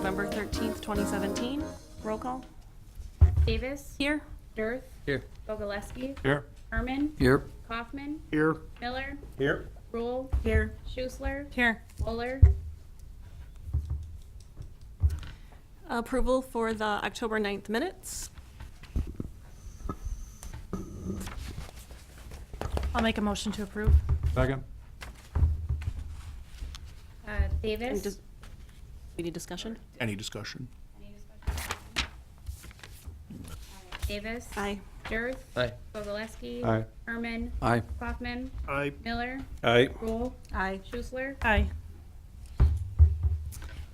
November 13th, 2017. Roll call. Davis. Here. Dirth. Here. Bogoleski. Here. Herman. Here. Kaufman. Here. Miller. Here. Rule. Here. Schuessler. Here. Mueller. Approval for the October 9th minutes. I'll make a motion to approve. Second. Davis. We need discussion? Any discussion? Any discussion? Davis. Aye. Dirth. Aye. Bogoleski. Aye. Herman. Aye. Kaufman. Aye. Miller. Aye. Rule. Aye. Schuessler. Aye.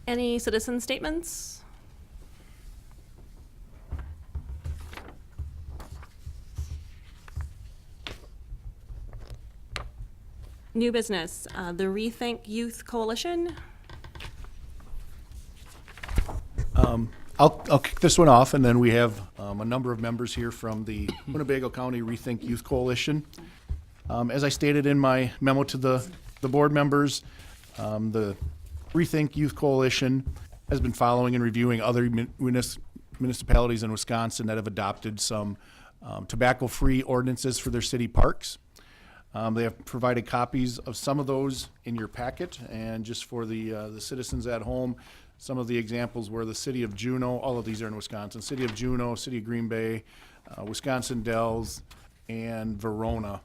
Any citizen statements? New business, the Rethink Youth Coalition. I'll kick this one off, and then we have a number of members here from the Winnebago County Rethink Youth Coalition. As I stated in my memo to the board members, the Rethink Youth Coalition has been following and reviewing other municipalities in Wisconsin that have adopted some tobacco-free ordinances for their city parks. They have provided copies of some of those in your packet, and just for the citizens at home, some of the examples were the city of Juneau, all of these are in Wisconsin, city of Juneau, city of Green Bay, Wisconsin Dells, and Verona.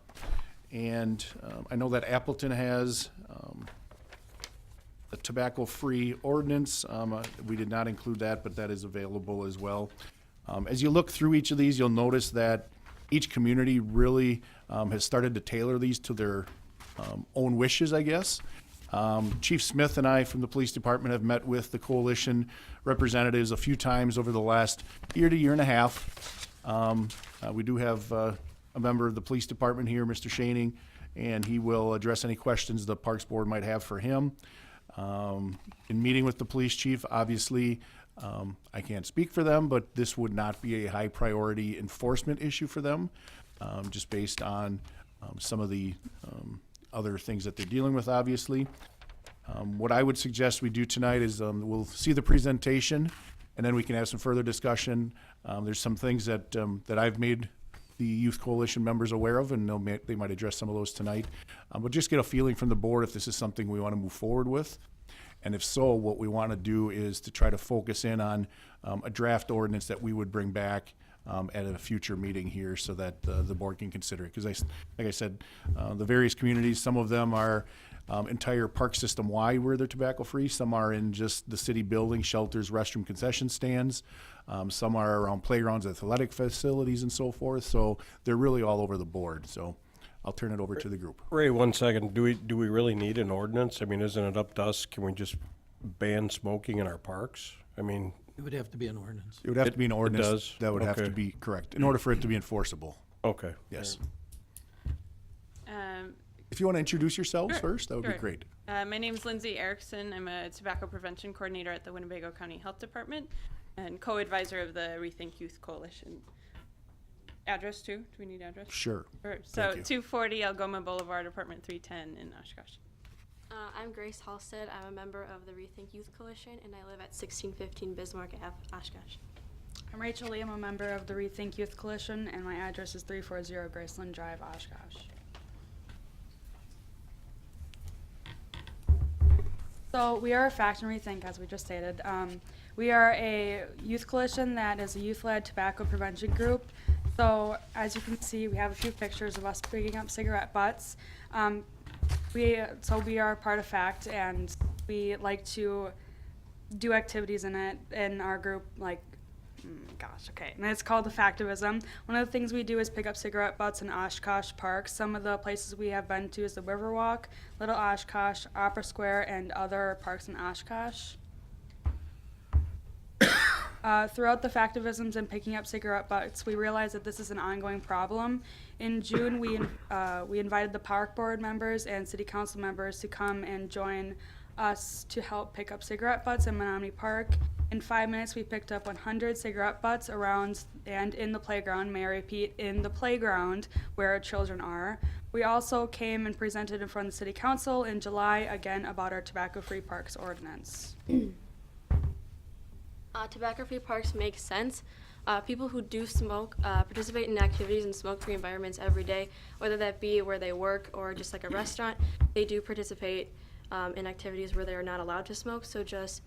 And I know that Appleton has a tobacco-free ordinance. We did not include that, but that is available as well. As you look through each of these, you'll notice that each community really has started to tailor these to their own wishes, I guess. Chief Smith and I from the police department have met with the coalition representatives a few times over the last year to year and a half. We do have a member of the police department here, Mr. Shaning, and he will address any questions the Parks Board might have for him. In meeting with the police chief, obviously, I can't speak for them, but this would not be a high priority enforcement issue for them, just based on some of the other things that they're dealing with, obviously. What I would suggest we do tonight is we'll see the presentation, and then we can have some further discussion. There's some things that I've made the Youth Coalition members aware of, and they might address some of those tonight. But just get a feeling from the board if this is something we want to move forward with. And if so, what we want to do is to try to focus in on a draft ordinance that we would bring back at a future meeting here so that the board can consider it. Because like I said, the various communities, some of them are entire park system wide where they're tobacco free. Some are in just the city building, shelters, restroom, concession stands. Some are around playgrounds, athletic facilities, and so forth. So they're really all over the board. So I'll turn it over to the group. Ray, 1 second. Do we really need an ordinance? I mean, isn't it up to us? Can we just ban smoking in our parks? I mean, It would have to be an ordinance. It would have to be an ordinance. does? That would have to Okay. be correct in order for it to be enforceable. okay. Yes. Um, If you want to introduce yourselves Sure, first, that would be sure. great. My name is Lindsay Erickson. I'm a tobacco prevention coordinator at the Winnebago County Health Department and co-advisor of the Rethink Youth Coalition. Address too? Do we need address? Sure. Sure. So Thank you. 240 Algoma Boulevard, apartment 310 in Oshkosh. I'm Grace Halstead. I'm a member of the Rethink Youth Coalition, and I live at 1615 Bismarck Ave, Oshkosh. I'm Rachel Lee. I'm a member of the Rethink Youth Coalition, and my address is 340 Graceland Drive, Oshkosh. So we are a fact and rethink, as we just stated. We are a youth coalition that is a youth-led tobacco prevention group. So as you can see, we have a few pictures of us picking up cigarette butts. We are part of FACT, and we like to do activities in our group, like, and it's called the Factivism. One of the things we do is pick up cigarette butts in Oshkosh Park. Some of the places we have been to is the Riverwalk, Little Oshkosh, Opera Square, and other parks in Oshkosh. Throughout the Factivisms and picking up cigarette butts, we realized that this is an ongoing problem. In June, we invited the park board members and city council members to come and join us to help pick up cigarette butts in Menominee Park. In 5 minutes, we picked up 100 cigarette butts around and in the playground. May I repeat, in the playground where children are. We also came and presented in front of the city council in July, again, about our tobacco-free parks ordinance. Tobacco-free parks make sense. People who do smoke participate in activities in smoke-free environments every day, whether that be where they work or just like a restaurant. They do participate in activities where they are not allowed to smoke, so just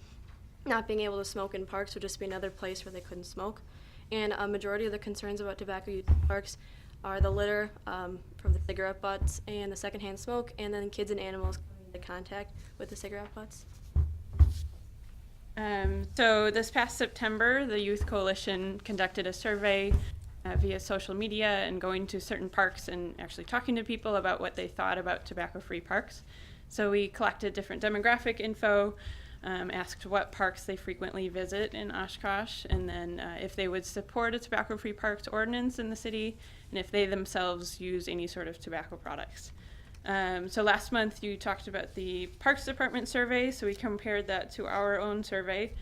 not being able to smoke in parks would just be another place where they couldn't smoke. And a majority of the concerns about tobacco use in parks are the litter from the cigarette butts and the secondhand smoke, and then kids and animals coming into contact with the cigarette butts. So this past September, the Youth Coalition conducted a survey via social media and going to certain parks and actually talking to people about what they thought about tobacco-free parks. So we collected different demographic info, asked what parks they frequently visit in Oshkosh, and then if they would support a tobacco-free parks ordinance in the city, and if they themselves use any sort of tobacco products. So last month you talked about the Parks Department survey, so we compared that to our own survey.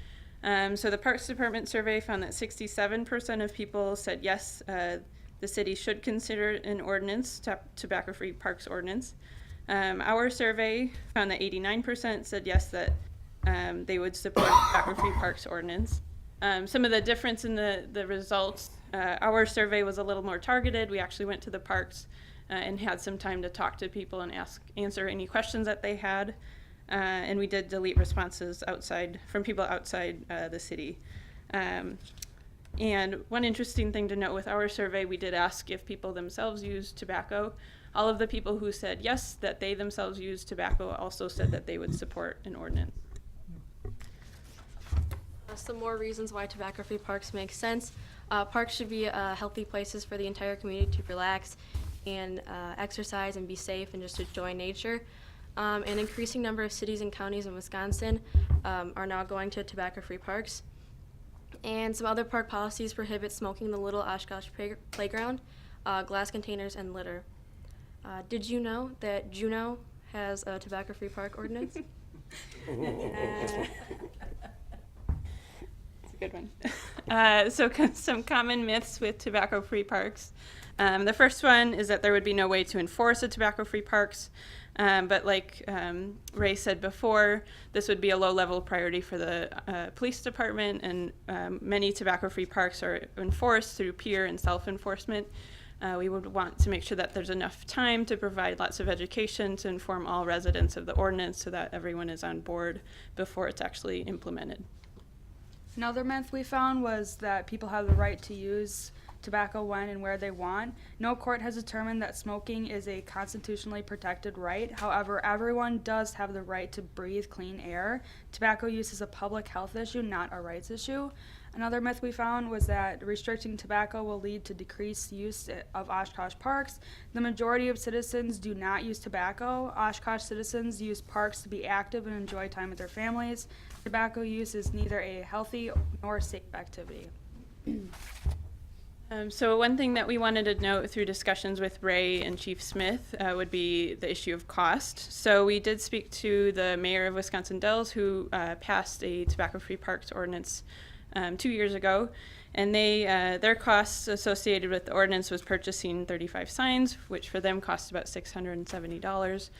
So the Parks Department survey found that 67% of people said yes, the city should consider an ordinance, tobacco-free parks ordinance. Our survey found that 89% said yes, that they would support tobacco-free parks ordinance. Some of the difference in the results, our survey was a little more targeted. We actually went to the parks and had some time to talk to people and answer any questions that they had. And we did delete responses from people outside the city. And one interesting thing to note with our survey, we did ask if people themselves use tobacco. All of the people who said yes, that they themselves use tobacco, also said that they would support an ordinance. Some more reasons why tobacco-free parks make sense. Parks should be healthy places for the entire community to relax and exercise and be safe and just enjoy nature. An increasing number of cities and counties in Wisconsin are now going to tobacco-free parks. And some other park policies prohibit smoking in the Little Oshkosh playground, glass containers, and litter. Did you know that Juneau has a tobacco-free park ordinance? It's a good one. So some common myths with tobacco-free parks. The first one is that there would be no way to enforce a tobacco-free parks. But like Ray said before, this would be a low-level priority for the police department, and many tobacco-free parks are enforced through peer and self-enforcement. We would want to make sure that there's enough time to provide lots of education to inform all residents of the ordinance so that everyone is on board before it's actually implemented. Another myth we found was that people have the right to use tobacco when and where they want. No court has determined that smoking is a constitutionally protected right. However, everyone does have the right to breathe clean air. Tobacco use is a public health issue, not a rights issue. Another myth we found was that restricting tobacco will lead to decreased use of Oshkosh parks. The majority of citizens do not use tobacco. Oshkosh citizens use parks to be active and enjoy time with their families. Tobacco use is neither a healthy nor safe activity. So one thing that we wanted to note through discussions with Ray and Chief Smith would be the issue of cost. So we did speak to the mayor of Wisconsin Dells, who passed a tobacco-free parks ordinance 2 years ago, and their costs associated with the ordinance was purchasing 35 signs, which for them cost about $670.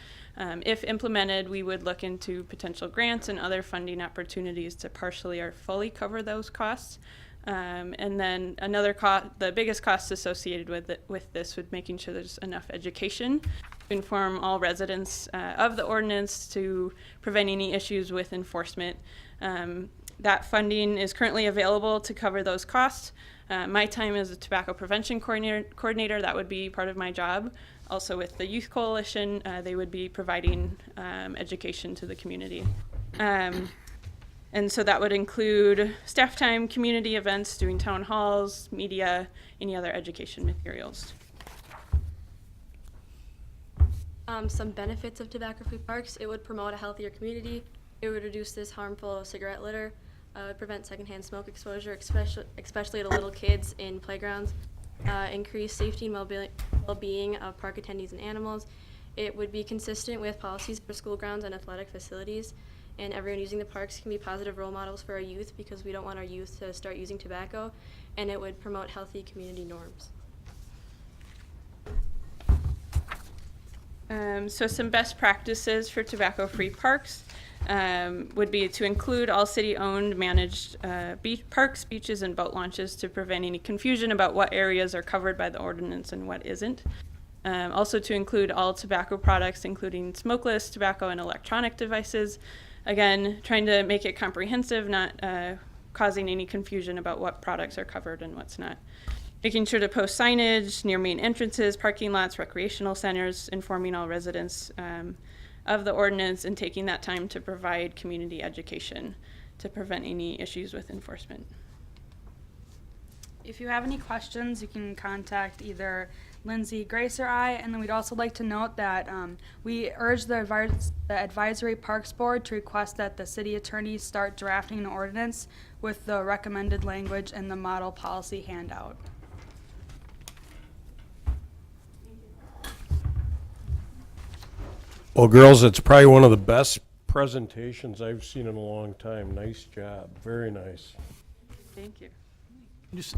If implemented, we would look into potential grants and other funding opportunities to partially or fully cover those costs. And then the biggest cost associated with this would making sure there's enough education to inform all residents of the ordinance to prevent any issues with enforcement. That funding is currently available to cover those costs. My time as a tobacco prevention coordinator, that would be part of my job. Also with the Youth Coalition, they would be providing education to the community. And so that would include staff time, community events, doing town halls, media, any other education materials. Some benefits of tobacco-free parks: it would promote a healthier community. It would reduce this harmful cigarette litter. Prevent secondhand smoke exposure, especially to little kids in playgrounds. Increase safety and well-being of park attendees and animals. It would be consistent with policies for school grounds and athletic facilities. And everyone using the parks can be positive role models for our youth, because we don't want our youth to start using tobacco. And it would promote healthy community norms. So some best practices for tobacco-free parks. would be to include all city-owned managed parks, beaches, and boat launches to prevent any confusion about what areas are covered by the ordinance and what isn't. Also to include all tobacco products, including smokeless, tobacco, and electronic devices. Again, trying to make it comprehensive, not causing any confusion about what products are covered and what's not. Making sure to post signage near main entrances, parking lots, recreational centers, informing all residents of the ordinance, and taking that time to provide community education to prevent any issues with enforcement. If you have any questions, you can contact either Lindsay, Grace, or I. And then we'd also like to note that we urge the Advisory Parks Board to request that the city attorney start drafting an ordinance with the recommended language in the model policy handout. Well, girls, it's probably one of the best presentations I've seen in a long time. Nice job. Very nice. Thank you. Just,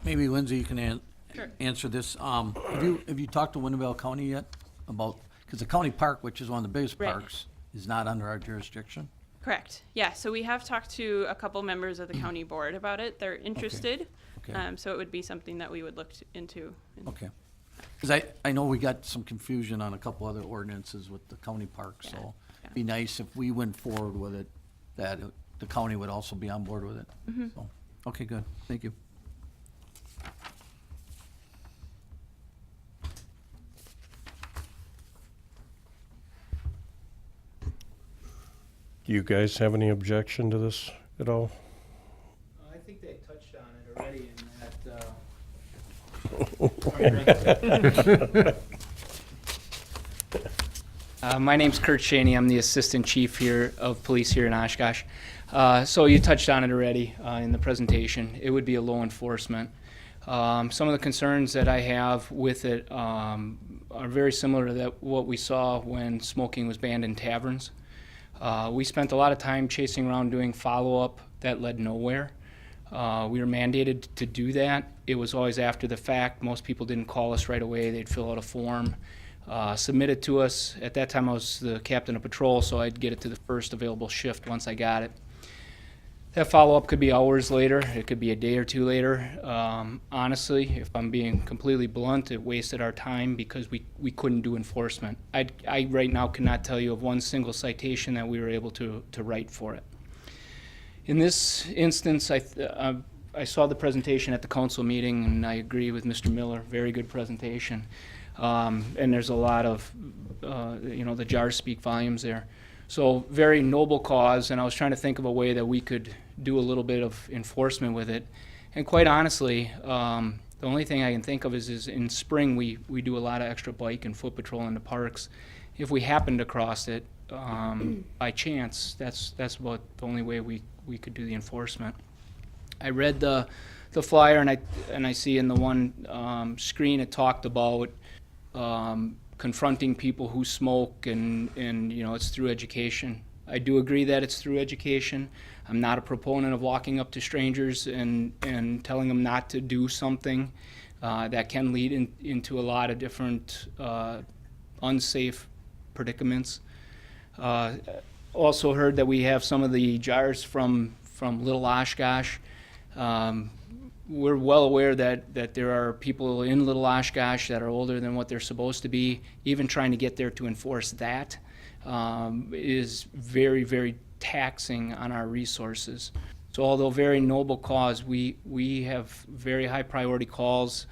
maybe Lindsay, you can Sure. answer this. Have you talked to Winnebago County yet about, because the county park, which is one of the biggest Right. parks, is not under our jurisdiction? Correct. Yeah, so we have talked to a couple members of the county board about it. They're interested. Okay. So it would be something that we would look into. Okay. Because I know we got some confusion on a couple other ordinances with the county park, so Yeah. it'd be nice if we went forward with it, that the county would also be on board with it. So, okay, good. Thank you. Do you guys have any objection to this at all? I think they touched on it already in that. My name's Kurt Shaney. I'm the Assistant Chief here of Police here in Oshkosh. So you touched on it already in the presentation. It would be a low enforcement. Some of the concerns that I have with it are very similar to what we saw when smoking was banned in taverns. We spent a lot of time chasing around doing follow-up that led nowhere. We were mandated to do that. It was always after the fact. Most people didn't call us right away. They'd fill out a form, submit it to us. At that time, I was the captain of patrol, so I'd get it to the first available shift once I got it. That follow-up could be hours later. It could be a day or two later. Honestly, if I'm being completely blunt, it wasted our time because we couldn't do enforcement. I right now cannot tell you of one single citation that we were able to write for it. In this instance, I saw the presentation at the council meeting, and I agree with Mr. Miller. Very good presentation. And there's a lot of, the jars speak volumes there. So very noble cause, and I was trying to think of a way that we could do a little bit of enforcement with it. And quite honestly, the only thing I can think of is in spring we do a lot of extra bike and foot patrol in the parks. If we happened to cross it by chance, that's about the only way we could do the enforcement. I read the flyer, and I see in the one screen it talked about confronting people who smoke, and it's through education. I do agree that it's through education. I'm not a proponent of walking up to strangers and telling them not to do something that can lead into a lot of different unsafe predicaments. Also heard that we have some of the jars from Little Oshkosh. We're well aware that there are people in Little Oshkosh that are older than what they're supposed to be. Even trying to get there to enforce that is very, very taxing on our resources. So although very noble cause, we have very high priority calls.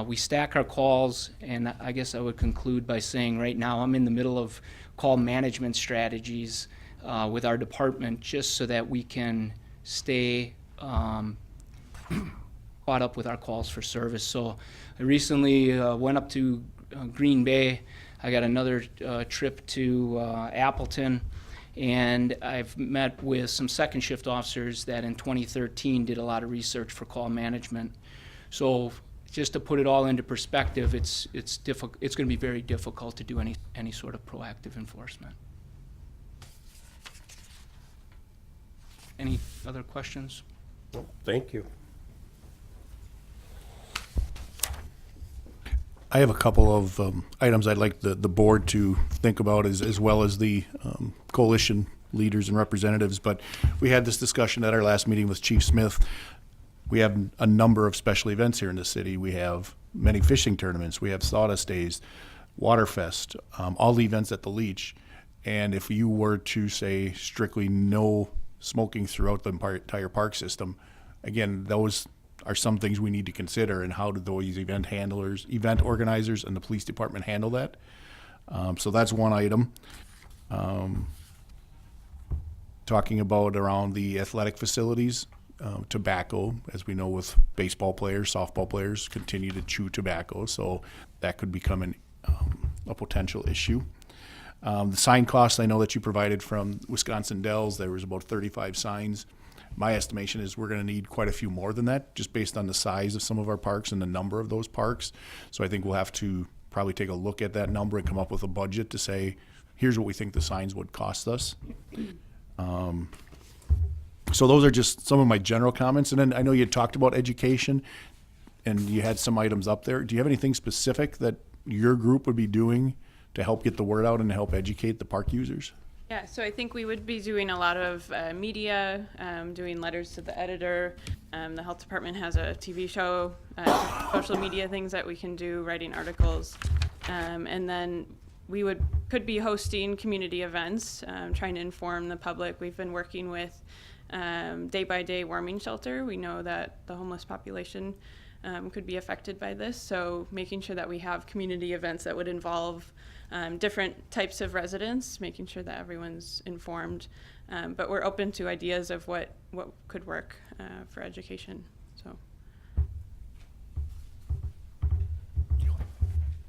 We stack our calls, and I guess I would conclude by saying right now I'm in the middle of call management strategies with our department just so that we can stay caught up with our calls for service. So I recently went up to Green Bay. I got another trip to Appleton, and I've met with some second shift officers that in 2013 did a lot of research for call management. So just to put it all into perspective, it's going to be very difficult to do any sort of proactive enforcement. Any other questions? Thank you. I have a couple of items I'd like the board to think about as well as the coalition leaders and representatives. But we had this discussion at our last meeting with Chief Smith. We have a number of special events here in the city. We have many fishing tournaments. We have Sawdust Days, Waterfest, all the events at the Leach. And if you were to say strictly no smoking throughout the entire park system, again, those are some things we need to consider, and how do those event handlers, event organizers, and the police department handle that? So that's one item. Talking about around the athletic facilities, tobacco, as we know with baseball players, softball players continue to chew tobacco, so that could become a potential issue. The sign costs, I know that you provided from Wisconsin Dells, there was about 35 signs. My estimation is we're going to need quite a few more than that, just based on the size of some of our parks and the number of those parks. So I think we'll have to probably take a look at that number and come up with a budget to say, here's what we think the signs would cost us. So those are just some of my general comments. And then I know you talked about education, and you had some items up there. Do you have anything specific that your group would be doing to help get the word out and to help educate the park users? Yeah, so I think we would be doing a lot of media, doing letters to the editor. The health department has a TV show, social media things that we can do, writing articles. And then we could be hosting community events, trying to inform the public. We've been working with Day by Day Warming Shelter. We know that the homeless population could be affected by this, so making sure that we have community events that would involve different types of residents, making sure that everyone's informed. But we're open to ideas of what could work for education. So.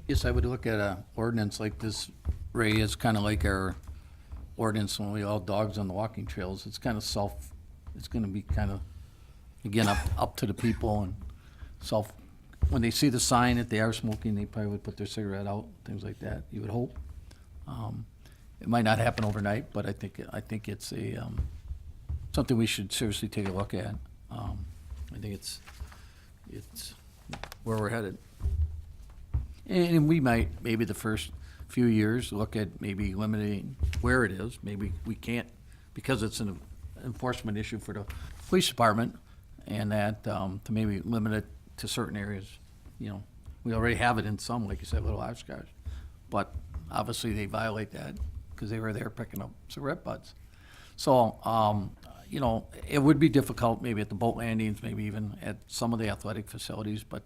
Yes, I would look at an ordinance like this, Ray, is kind of like our ordinance when we all dogs on the walking trails. It's kind of it's going to be kind of, again, up to the people, and when they see the sign that they are smoking, they probably would put their cigarette out, things like that, you would hope. It might not happen overnight, but I think it's something we should seriously take a look at. I think it's where we're headed. And we might, maybe the first few years, look at maybe limiting where it is. Maybe we can't, because it's an enforcement issue for the police department, and that to maybe limit it to certain areas. You know, we already have it in some, like you said, Little Oshkosh, but obviously they violate that because they were there picking up cigarette butts. So, you know, it would be difficult maybe at the boat landings, maybe even at some of the athletic facilities, but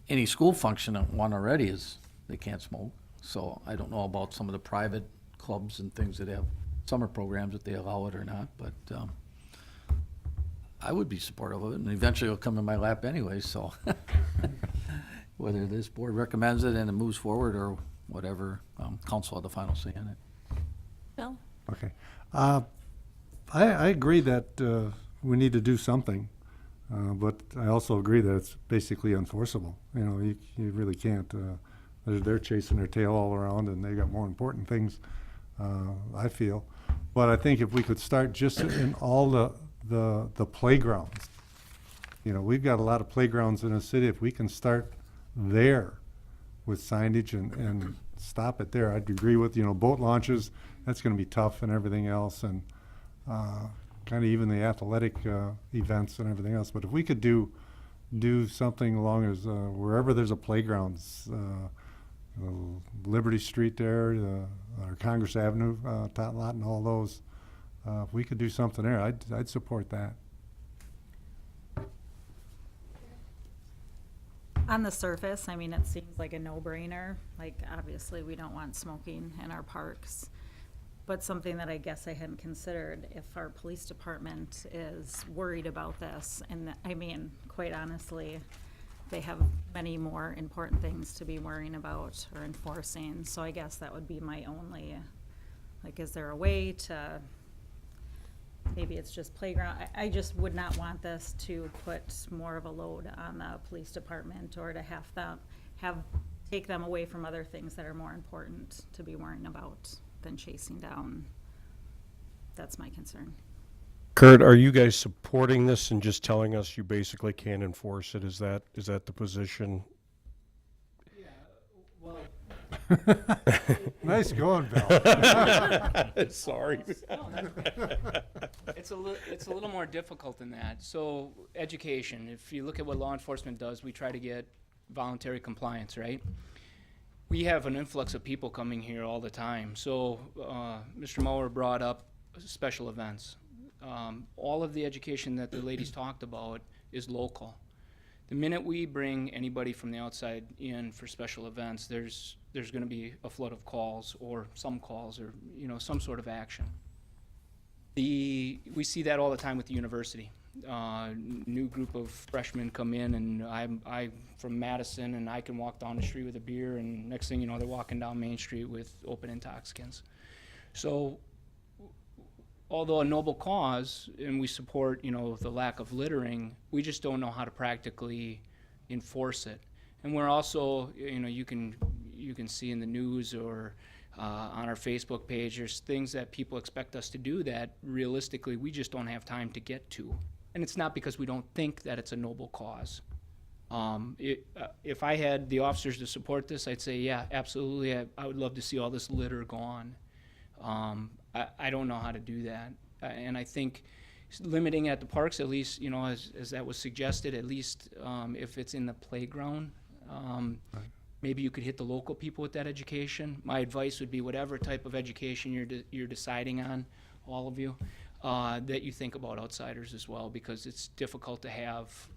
any school function at one already is they can't smoke. So I don't know about some of the private clubs and things that have summer programs that they allow it or not, but I would be supportive of it, and eventually it'll come in my lap anyway, so whether this board recommends it and it moves forward or whatever, council had the final say in it. Bill? Okay. I agree that we need to do something, but I also agree that it's basically enforceable. You know, you really can't. They're chasing their tail all around, and they got more important things, I feel. But I think if we could start just in all the playgrounds. You know, we've got a lot of playgrounds in the city. If we can start there with signage and stop it there, I'd agree with, you know, boat launches, that's gonna be tough and everything else, and kind of even the athletic events and everything else. But if we could do something along as wherever there's a playground, Liberty Street there, or Congress Avenue, Tot Lot, and all those, if we could do something there, I'd support that. On the surface, I mean, it seems like a no-brainer. Like, obviously, we don't want smoking in our parks. But something that I guess I hadn't considered, if our police department is worried about this, and I mean, quite honestly, they have many more important things to be worrying about or enforcing. So I guess that would be my only, like, is there a way to, maybe it's just playground. I just would not want this to put more of a load on the police department, or to take them away from other things that are more important to be worrying about than chasing down. That's my concern. Kurt, are you guys supporting this and just telling us you basically can't enforce it? Is that the position Nice going, Bill. Sorry. It's a little more difficult than that. So education, if you look at what law enforcement does, we try to get voluntary compliance, right? We have an influx of people coming here all the time. So Mr. Mower brought up special events. All of the education that the ladies talked about is local. The minute we bring anybody from the outside in for special events, there's going to be a flood of calls or some some sort of action. We see that all the time with the university. New group of freshmen come in, and I'm from Madison, and I can walk down the street with a beer, and next thing you know, they're walking down Main Street with open intoxicants. So, although a noble cause, and we support, the lack of littering, we just don't know how to practically enforce it. And we're also, you can see in the news or on our Facebook page, there's things that people expect us to do that realistically we just don't have time to get to. And it's not because we don't think that it's a noble cause. If I had the officers to support this, I'd say, yeah, absolutely, I would love to see all this litter gone. I don't know how to do that. And I think limiting at the parks, at least, as that was suggested, at least if it's in the playground, maybe you could hit the local people with that education. My advice would be whatever type of education you're deciding on, all of you, that you think about outsiders as well, because it's difficult to have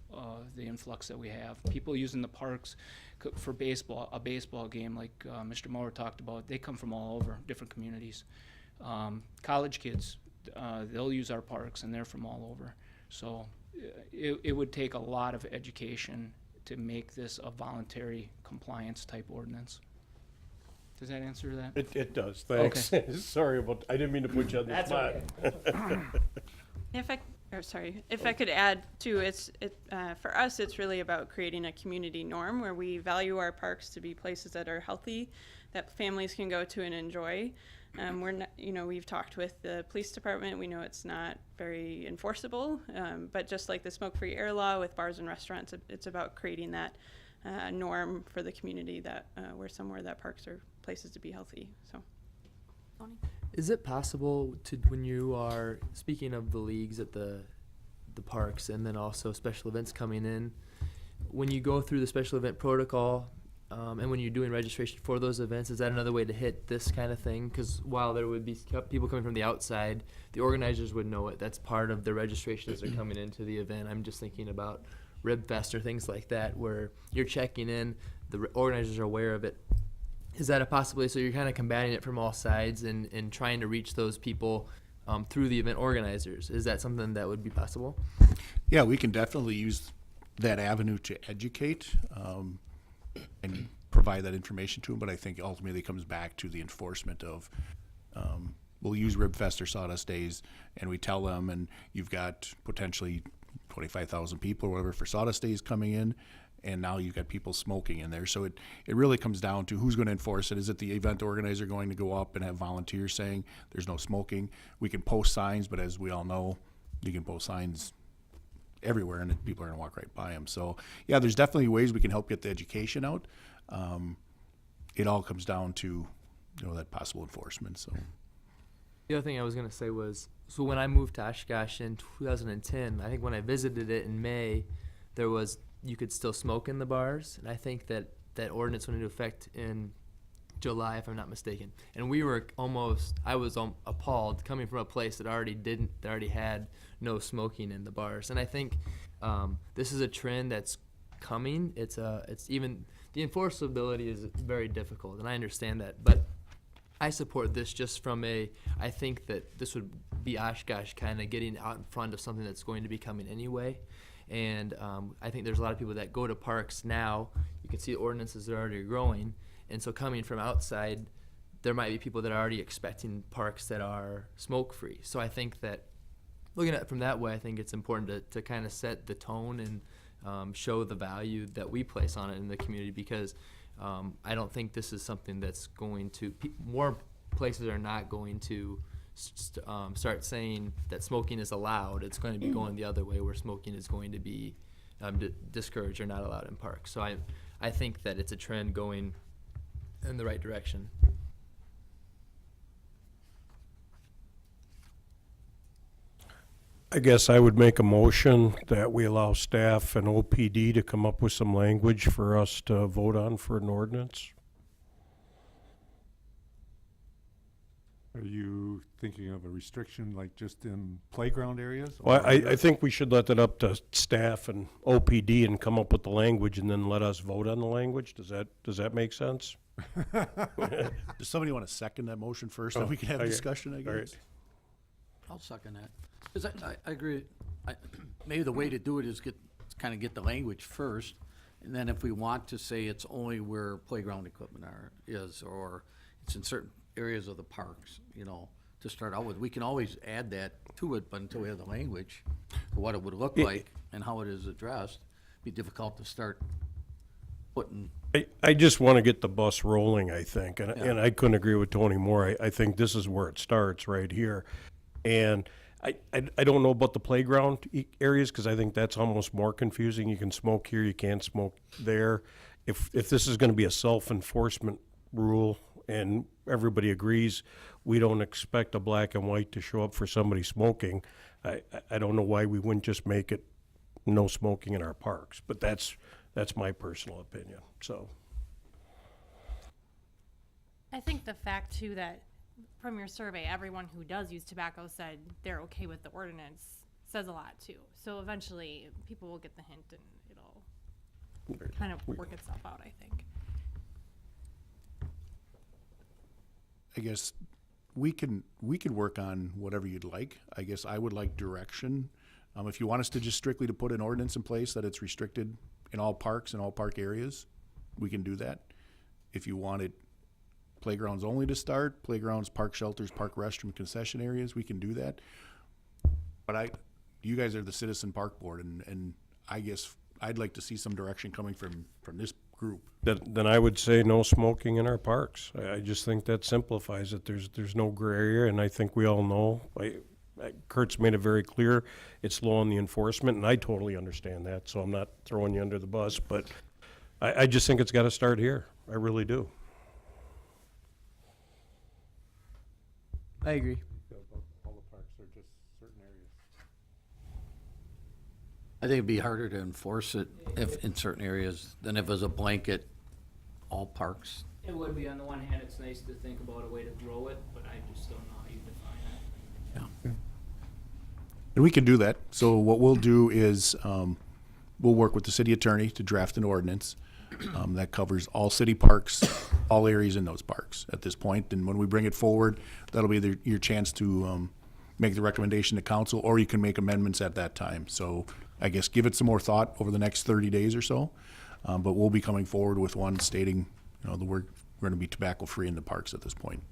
the influx that we have. People using the parks for a baseball game like Mr. Mower talked about, they come from all over, different communities. College kids, they'll use our parks, and they're from all over. So it would take a lot of education to make this a voluntary compliance type ordinance. Does that answer that? It does, thanks. Okay. Sorry I didn't mean to put you on the That's spot. okay. If I could add too, for us, it's really about creating a community norm where we value our parks to be places that are healthy, that families can go to and enjoy. We're not, we've talked with the police department. We know it's not very enforceable, but just like the smoke-free air law with bars and restaurants, it's about creating that norm for the community that we're somewhere that parks are places to be healthy. So. Is it possible to, when you are speaking of the leagues at the parks and then also special events coming in, when you go through the special event protocol and when you're doing registration for those events, is that another way to hit this kind of thing? Because while there would be people coming from the outside, the organizers would know it. That's part of the registration as they're coming into the event. I'm just thinking about Rib Fest or things like that where you're checking in, the organizers are aware of it. Is that a possibility? So you're kind of combating it from all sides and trying to reach those people through the event organizers. Is that something that would be possible? Yeah, we can definitely use that avenue to educate and provide that information to them, but I think ultimately it comes back to the enforcement of we'll use Ribfest or Sawdust Days, and we tell them, and you've got potentially 25,000 people or whatever for Sawdust Days coming in, and now you've got people smoking in there. So it really comes down to who's going to enforce it. Is it the event organizer going to go up and have volunteers saying there's no smoking? We can post signs, but as we all know, you can post signs everywhere and people are going to walk right by them. So yeah, there's definitely ways we can help get the education out. It all comes down to, that possible enforcement. So The other thing I was going to say was, so when I moved to Oshkosh in 2010, I think when I visited it in May, you could still smoke in the bars, and I think that ordinance went into effect in July, if I'm not mistaken. And I was appalled coming from a place that already had no smoking in the bars. And I think this is a trend that's coming. It's even the enforceability is very difficult, and I understand that, but I support this just from I think that this would be Oshkosh kind of getting out in front of something that's going to be coming anyway. And I think there's a lot of people that go to parks now. You can see the ordinances are already growing. And so coming from outside, there might be people that are already expecting parks that are smoke-free. So I think that looking at it from that way, I think it's important to kind of set the tone and show the value that we place on it in the community, because I don't think this is something that's going to, more places are not going to start saying that smoking is allowed. It's going to be going the other way, where smoking is going to be discouraged or not allowed in parks. So I think that it's a trend going in the right direction. I guess I would make a motion that we allow staff and OPD to come up with some language for us to vote on for an ordinance. Are you thinking of a restriction like just in playground areas? Well, or I think we should let that up to staff and OPD and come up with the language and then let us vote on the language. Does that make sense? Does somebody want to second that motion first, then we can have a okay. discussion, I All right. guess? I'll second that. 'Cause I agree. Maybe the way to do it is kind of get the language first, and then if we want to say it's only where playground equipment is, or it's in certain areas of the parks, to start out with, we can always add that to it, but until we have the language for what it would look like and how it is addressed, it'd be difficult to start putting. I just want to get the bus rolling, I think, and I couldn't agree with Tony more. I think this is where it starts, right here. And I don't know about the playground areas, because I think that's almost more confusing. You can smoke here, you can't smoke there. If this is going to be a self-enforcement rule and everybody agrees, we don't expect a black and white to show up for somebody smoking, I don't know why we wouldn't just make it no smoking in our parks. But that's my personal opinion, so. I think the fact too that from your survey, everyone who does use tobacco said they're okay with the ordinance says a lot too. So eventually people will get the hint and it'll kind of work itself out, I think. I guess we can work on whatever you'd like. I guess I would like direction. If you want us to just strictly to put an ordinance in place that it's restricted in all parks and all park areas, we can do that. If you wanted playgrounds only to start, playgrounds, park shelters, park restroom, concession areas, we can do that. But you guys are the Citizen Park Board, and I guess I'd like to see some direction coming from this group. Then I would say no smoking in our parks. I just think that simplifies it. There's no gray area, and I think we all know. Kurt's made it very clear it's low on the enforcement, and I totally understand that, so I'm not throwing you under the bus. But I just think it's got to start here. I really do. I agree. All the parks are just certain areas. I think it'd be harder to enforce it if in certain areas than if it was a blanket, all parks. It would be. On the one hand, it's nice to think about a way to grow it, but I just don't know how you define it. Yeah. And we can do that. So what we'll do is we'll work with the city attorney to draft an ordinance that covers all city parks, all areas in those parks at this point. And when we bring it forward, that'll be your chance to make the recommendation to council, or you can make amendments at that time. So I guess give it some more thought over the next 30 days or so. But we'll be coming forward with one stating, that we're going to be tobacco-free in the parks at this point.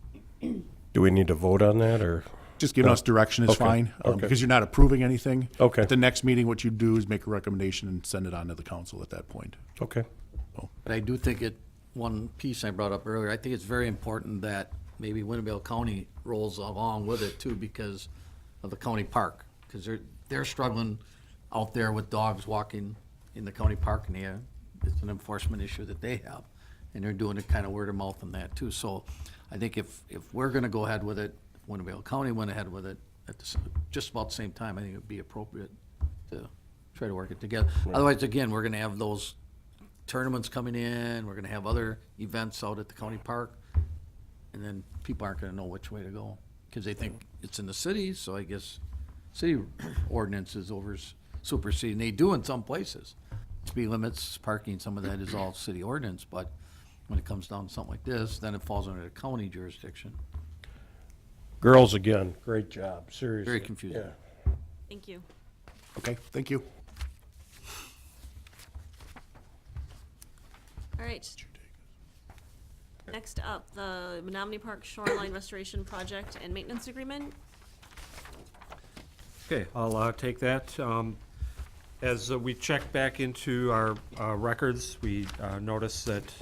Do we need to vote on that, or? Just giving us direction is Okay. fine, Okay. because you're not approving anything. Okay. At the next meeting, what you do is make a recommendation and send it on to the council at that point. Okay. But I do think one piece I brought up earlier, I think it's very important that maybe Winnebago County rolls along with it too, because of the county park. Because they're struggling out there with dogs walking in the county park, and it's an enforcement issue that they have. And they're doing it kind of word of mouth on that too. So I think if we're gonna go ahead with it, Winnebago County went ahead with it at just about the same time, I think it would be appropriate to try to work it together. Otherwise, again, we're gonna have those tournaments coming in, we're gonna have other events out at the county park, and then people aren't gonna know which way to go, because they think it's in the city, so I guess city ordinances superseding. They do in some places. Speed limits, parking, some of that is all city ordinance, but when it comes down to something like this, then it falls under the county jurisdiction. Girls, again, great job, seriously. Very confusing. Yeah. Thank you. Okay, thank you. All right. Next up, the Menominee Park Shoreline Restoration Project and Maintenance Agreement. Okay, I'll take that. As we checked back into our records, we noticed that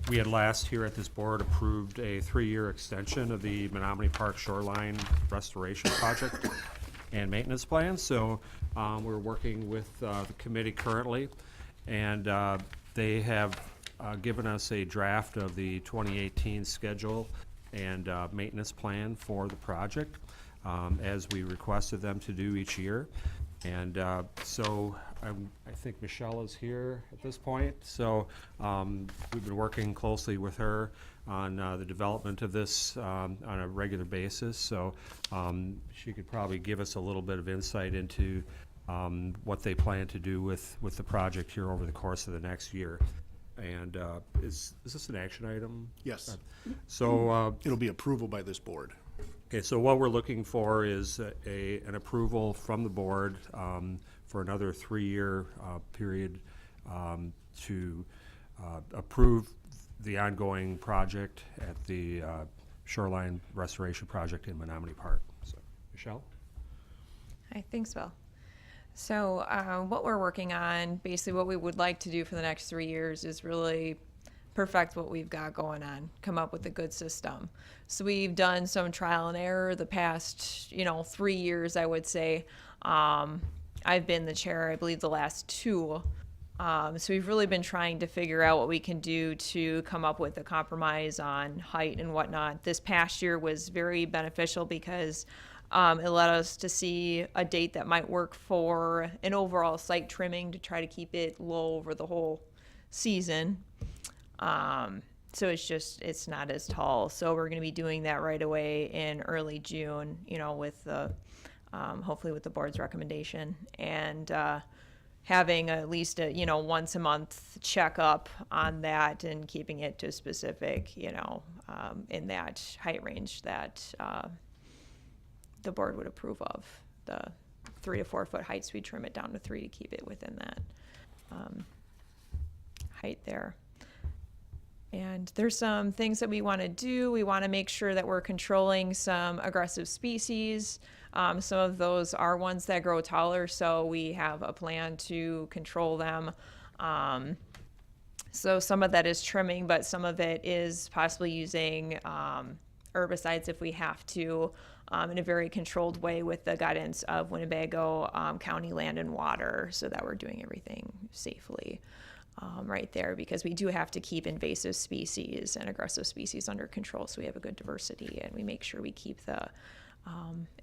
we had last here at this board approved a 3-year extension of the Menominee Park Shoreline Restoration Project and Maintenance Plan. So we're working with the committee currently, and they have given us a draft of the 2018 schedule and maintenance plan for the project, as we requested them to do each year. And so I think Michelle is here at this point. So we've been working closely with her on the development of this on a regular basis. So she could probably give us a little bit of insight into what they plan to do with the project here over the course of the next year. And is this an action item? Yes. So It'll be approval by this board. okay, so what we're looking for is an approval from the board for another 3-year period to approve the ongoing project at the shoreline restoration project in Menominee Park. So, Michelle? Hi, thanks, Bill. So what we're working on, basically what we would like to do for the next 3 years is really perfect what we've got going on, come up with a good system. So we've done some trial and error the past, 3 years, I would say. I've been the chair, I believe, the last 2. So we've really been trying to figure out what we can do to come up with a compromise on height and whatnot. This past year was very beneficial because it led us to see a date that might work for an overall site trimming to try to keep it low over the whole season. So it's not as tall. So we're going to be doing that right away in early June, with the, hopefully with the board's recommendation, and having at least a, once a month checkup on that and keeping it to specific, in that height range that, the board would approve of, the 3 to 4 foot heights. We trim it down to 3 to keep it within that height there. And there's some things that we want to do. We want to make sure that we're controlling some aggressive species. Some of those are ones that grow taller, so we have a plan to control them. So some of that is trimming, but some of it is possibly using herbicides if we have to, in a very controlled way with the guidance of Winnebago County Land and Water, so that we're doing everything safely right there, because we do have to keep invasive species and aggressive species under control so we have a good diversity and we make sure we keep the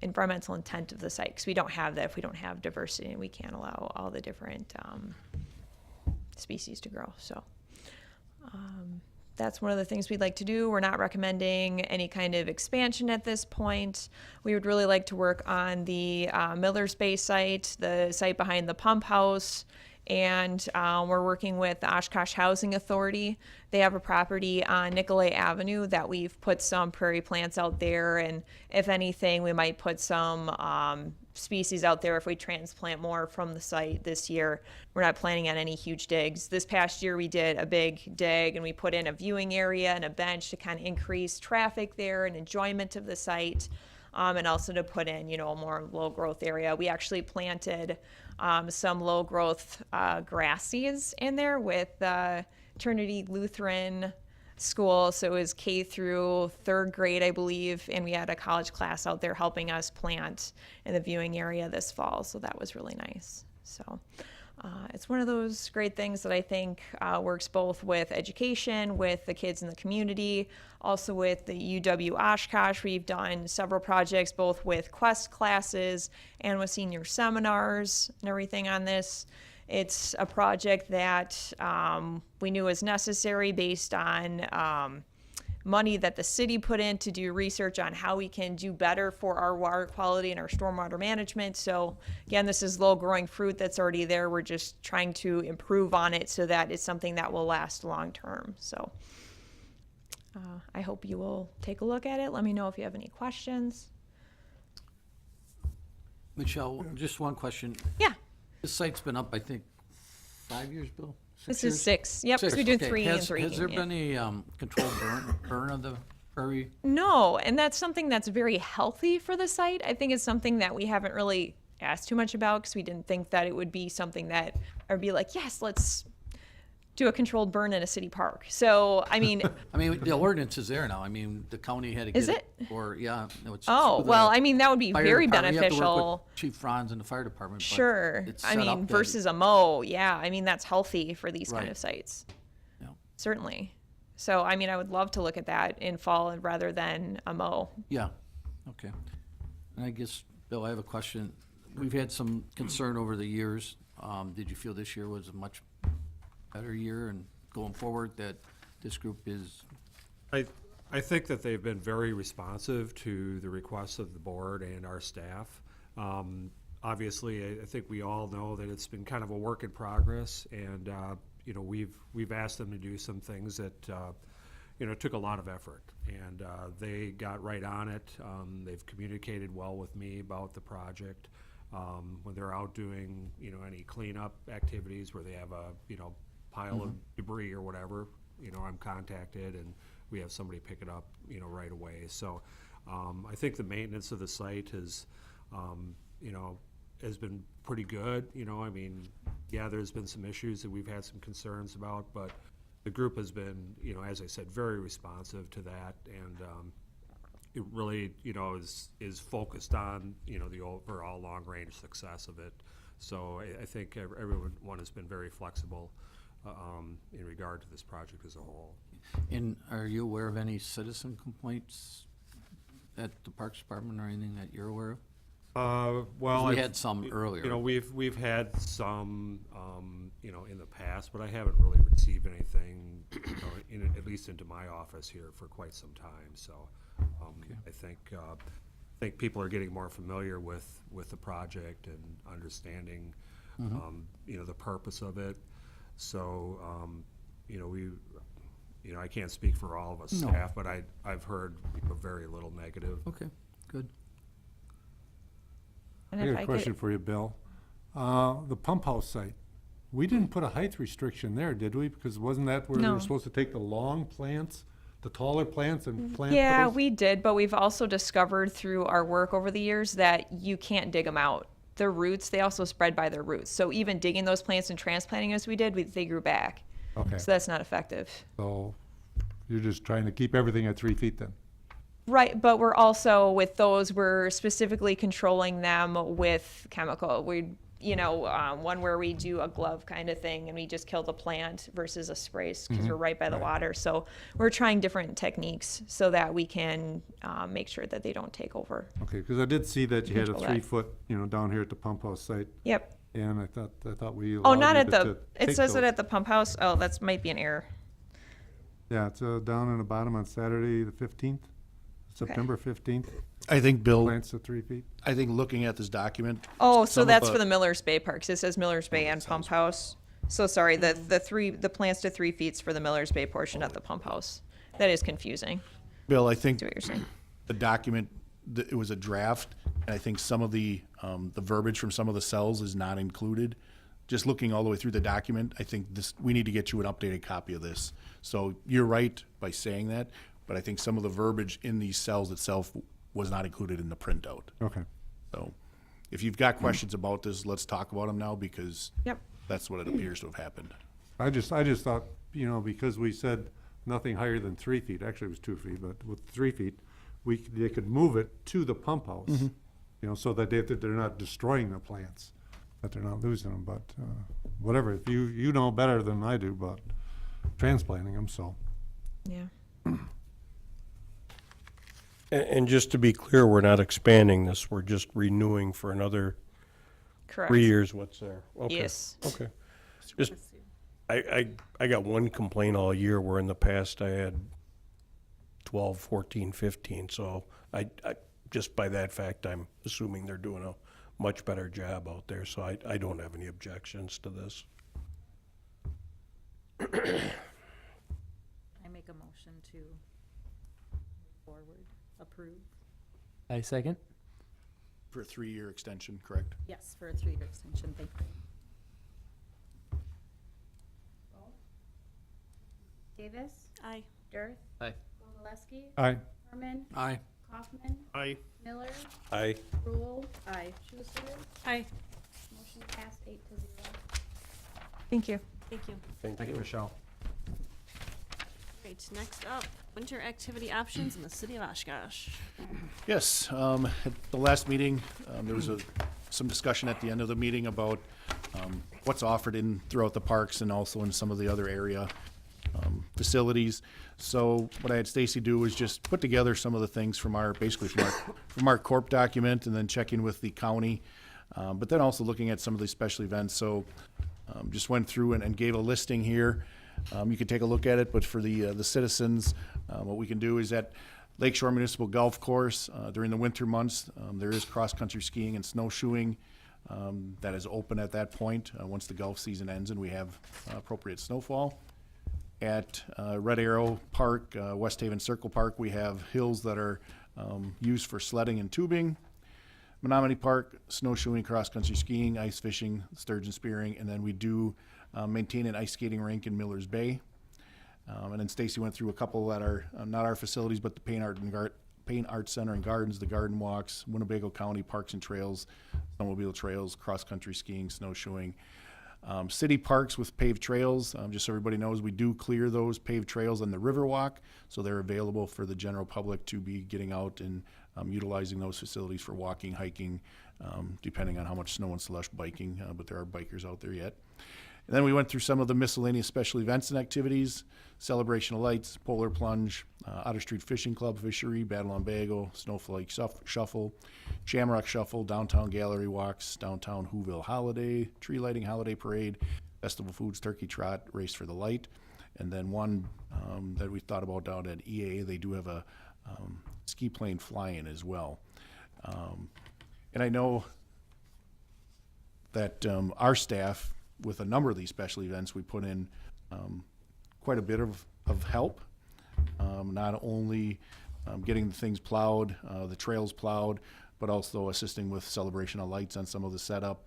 environmental intent of the site, because we don't have that if we don't have diversity and we can't allow all the different species to grow. So that's one of the things we'd like to do. We're not recommending any kind of expansion at this point. We would really like to work on the Miller's Bay site, the site behind the pump house, and we're working with the Oshkosh Housing Authority. They have a property on Nicolay Avenue that we've put some prairie plants out there, and if anything, we might put some species out there if we transplant more from the site this year. We're not planning on any huge digs. This past year we did a big dig and we put in a viewing area and a bench to kind of increase traffic there and enjoyment of the site, and also to put in, a more low growth area. We actually planted some low growth grass seeds in there with Trinity Lutheran School. So it was K through 3rd grade, I believe, and we had a college class out there helping us plant in the viewing area this fall. So that was really nice. So it's one of those great things that I think works both with education, with the kids in the community, also with the UW Oshkosh. We've done several projects both with Quest classes and with senior seminars and everything on this. It's a project that we knew was necessary based on money that the city put in to do research on how we can do better for our water quality and our stormwater management. So again, this is low growing fruit that's already there. We're just trying to improve on it so that it's something that will last long term. So I hope you will take a look at it. Let me know if you have any questions. Michelle, just one question. Yeah. This site's been up, I think, 5 years, Bill? This years? is 6. Yep, Six, so we do okay. 3 and 3. Has there yeah. been a controlled burn of the prairie? No, and that's something that's very healthy for the site. I think it's something that we haven't really asked too much about because we didn't think that it would be something that I would be like, yes, let's do a controlled burn in a city park. So, I mean... I mean, the ordinance is there now. I mean, the county had to get Is it? Or, yeah. No, it's Oh, with well, the I mean, that would be fire very department. You have to work beneficial. with Chief Franz and the fire department. but Sure. it's I set mean, up that- versus a mow, yeah. I mean, that's healthy for these kind Right. of sites. Yeah. certainly. So, I mean, I would love to look at that in fall rather than a mow. Yeah, okay. And I guess, Bill, I have a question. We've had some concern over the years. Did you feel this year was a much better year, and going forward that this group is? I think that they've been very responsive to the requests of the board and our staff. Obviously, I think we all know that it's been kind of a work in progress, and you know, we've asked them to do some things that you know, took a lot of effort, and they got right on it. They've communicated well with me about the project. When they're out doing, you know, any cleanup activities where they have a, you know, pile of debris or whatever, you know, I'm contacted and we have somebody pick it up, you know, right away. So I think the maintenance of the site has, you know, has been pretty good. You know, I mean, yeah, there's been some issues that we've had some concerns about, but the group has been, you know, as I said, very responsive to that, and it really, you know, is focused on, you know, the overall long-range success of it. So I think everyone has been very flexible in regard to this project as a whole. And are you aware of any citizen complaints at the Parks Department or anything that you're aware of? Well, We had some earlier. You know, we've had some, you know, in the past, but I haven't really received anything, you know, at least into my office here for quite some time. So I think people are getting more familiar with the project and understanding, you know, the purpose of it. So you know, I can't speak for all of us No. staff, but I've heard, you know, very little negative. Okay, good. And I if got I a could- question for you, Bill. The pump house site, we didn't put a height restriction there, did we? Because wasn't that where we No. were supposed to take the long plants, the taller plants and plant Yeah, those? we did, but we've also discovered through our work over the years that you can't dig them out. Their roots, they also spread by their roots. So even digging those plants and transplanting as we did, they grew back. Okay, So that's not effective. so you're just trying to keep everything at 3 feet then? Right, but we're also, with those, we're specifically controlling them with chemical. We, you know, one where we do a glove kind of thing and we just kill the plant versus a spray because we're right by the water. So we're trying different techniques so that we can make sure that they don't take over. Okay, because I did see that you had a Control that. 3 foot, you know, down here at the pump house site, Yep. and I thought we Oh, allowed not you at the, to it take says it those. at the pump house. Oh, that's might be an error. Yeah, it's down in the bottom on Saturday, the 15th, September 15th, I think, Bill, plants at 3 feet. I think looking at this document, Oh, so Some of that's the- for the Millers Bay Parks. It says Millers Bay and Pump House. So sorry, the plants to 3 feet's for the Millers Bay portion at the pump house. That is confusing. Bill, I think See what you're saying? the document, it was a draft, and I think some of the verbiage from some of the cells is not included. Just looking all the way through the document, I think we need to get you an updated copy of this. So you're right by saying that, but I think some of the verbiage in these cells itself was not included in the printout. Okay. So if you've got questions about this, let's talk about them now, because Yep. that's what it appears to have happened. I just thought, you know, because we said nothing higher than 3 feet, actually it was 2 feet, but with 3 feet, they could move it to the pump house, you know, so that they're not destroying the plants, that they're not losing them, but, whatever, if you know better than I do about transplanting them, so. Yeah. And just to be clear, we're not expanding this, we're just renewing for another Correct. 3 years what's there. Okay. Yes. Okay. Just, I got one complaint all year where in the past I had 12, 14, 15, so I just by that fact, I'm assuming they're doing a much better job out there, so I don't have any objections to this. I make a motion to forward, approve. I second. For a 3-year extension, correct? Yes, for a 3-year extension, thank you. Davis, Aye. Dirth, Aye. Wondolowski, Aye. Herman, Aye. Kaufman, Aye. Miller, Aye. Rule, Aye. Schuster. Aye. Motion passed 8-0. Thank you. Thank you. Thank you, Michelle. Great. Next up, winter activity options in the city of Oshkosh. Yes, at the last meeting, there was some discussion at the end of the meeting about what's offered throughout the parks and also in some of the other area. facilities. So what I had Stacy do was just put together some of the things from our corp document, and then checking with the county, but then also looking at some of these special events. So just went through and gave a listing here. You can take a look at it, but for the citizens, what we can do is at Lakeshore Municipal Golf Course during the winter months, there is cross-country skiing and snowshoeing that is open at that point once the golf season ends and we have appropriate snowfall. At Red Arrow Park, West Haven Circle Park, we have hills that are used for sledding and tubing. Menominee Park, snowshoeing, cross-country skiing, ice fishing, sturgeon spearing, and then we do maintain an ice skating rink in Millers Bay. And then Stacy went through a couple that are not our facilities, but the Paint Art Center and Gardens, the Garden Walks, Winnebago County Parks and Trails, snowmobile trails, cross-country skiing, snowshoeing. City parks with paved trails, just so everybody knows, we do clear those paved trails on the Riverwalk, so they're available for the general public to be getting out and utilizing those facilities for walking, hiking, depending on how much snow and slush, biking, but there are bikers out there yet. And then we went through some of the miscellaneous special events and activities: Celebration of Lights, Polar Plunge, Otter Street Fishing Club Fishery, Battle on Bagel, Snowflake Shuffle, Shamrock Shuffle, Downtown Gallery Walks, Downtown Whoville Holiday, Tree Lighting Holiday Parade, Festival Foods Turkey Trot, Race for the Light. And then one that we thought about down at EA, they do have a ski plane fly-in as well. And I know that our staff, with a number of these special events, we put in quite a bit of help, not only getting the things plowed, the trails plowed, but also assisting with Celebration of Lights on some of the setup,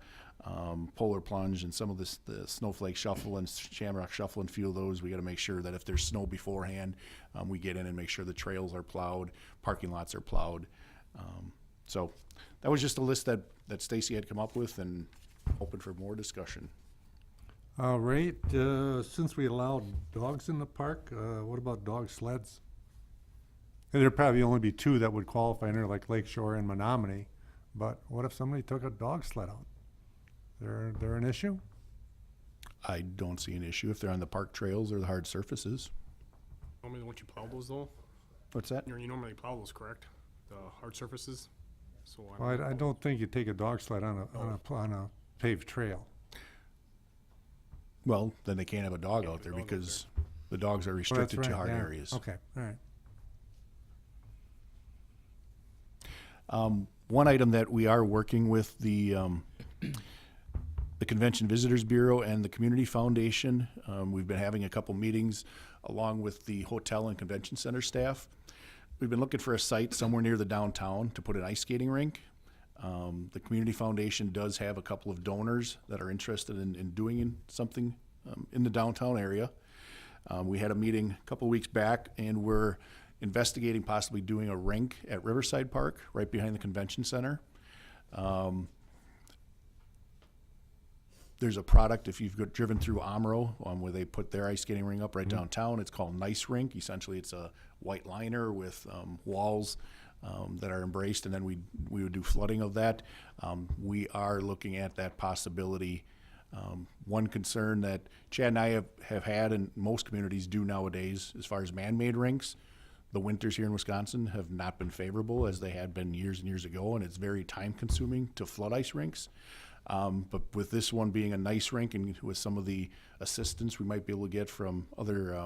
Polar Plunge and some of the Snowflake Shuffle and Shamrock Shuffle and few of those. We got to make sure that if there's snow beforehand, we get in and make sure the trails are plowed, parking lots are plowed. So that was just a list that Stacy had come up with, and open for more discussion. All right, since we allowed dogs in the park, what about dog sleds? And there'd probably only be two that would qualify in there, like Lakeshore and Menominee. But what if somebody took a dog sled out? They're an issue? I don't see an issue if they're on the park trails or the hard surfaces. Normally, don't you plow those though? What's that? You normally plow those, correct? The hard surfaces. So Well, I don't think you take a dog sled on a paved trail. Well, then they can't have a dog out there because the dogs are restricted to hard areas. Okay, all right. One item that we are working with the Convention Visitors Bureau and the Community Foundation, we've been having a couple meetings along with the hotel and convention center staff. We've been looking for a site somewhere near the downtown to put an ice skating rink. The Community Foundation does have a couple of donors that are interested in doing something in the downtown area. We had a meeting a couple of weeks back, and we're investigating possibly doing a rink at Riverside Park right behind the convention center. There's a product, if you've driven through Omro, where they put their ice skating rink up right downtown. It's called Nice Rink. Essentially, it's a white liner with walls that are embraced, and then we would do flooding of that. We are looking at that possibility. One concern that Chad and I have had, and most communities do nowadays, as far as man-made rinks, the winters here in Wisconsin have not been favorable as they had been years and years ago, and it's very time-consuming to flood ice rinks. But with this one being a nice rink, and with some of the assistance we might be able to get from other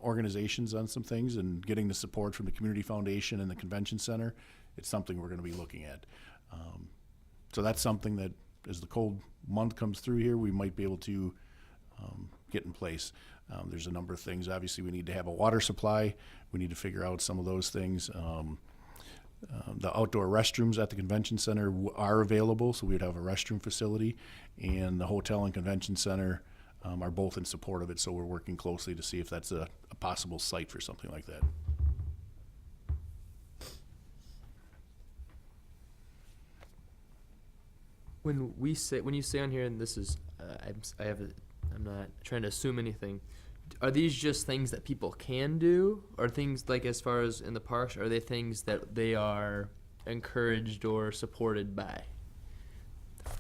organizations on some things, and getting the support from the Community Foundation and the Convention Center, it's something we're going to be looking at. So that's something that, as the cold month comes through here, we might be able to get in place. There's a number of things. Obviously, we need to have a water supply. We need to figure out some of those things. The outdoor restrooms at the convention center are available, so we'd have a restroom facility, and the hotel and convention center are both in support of it, so we're working closely to see if that's a possible site for something like that. When you say on here, and this is, I'm not trying to assume anything. Are these just things that people can do, or things like, as far as in the parks, are they things that they are encouraged or supported by?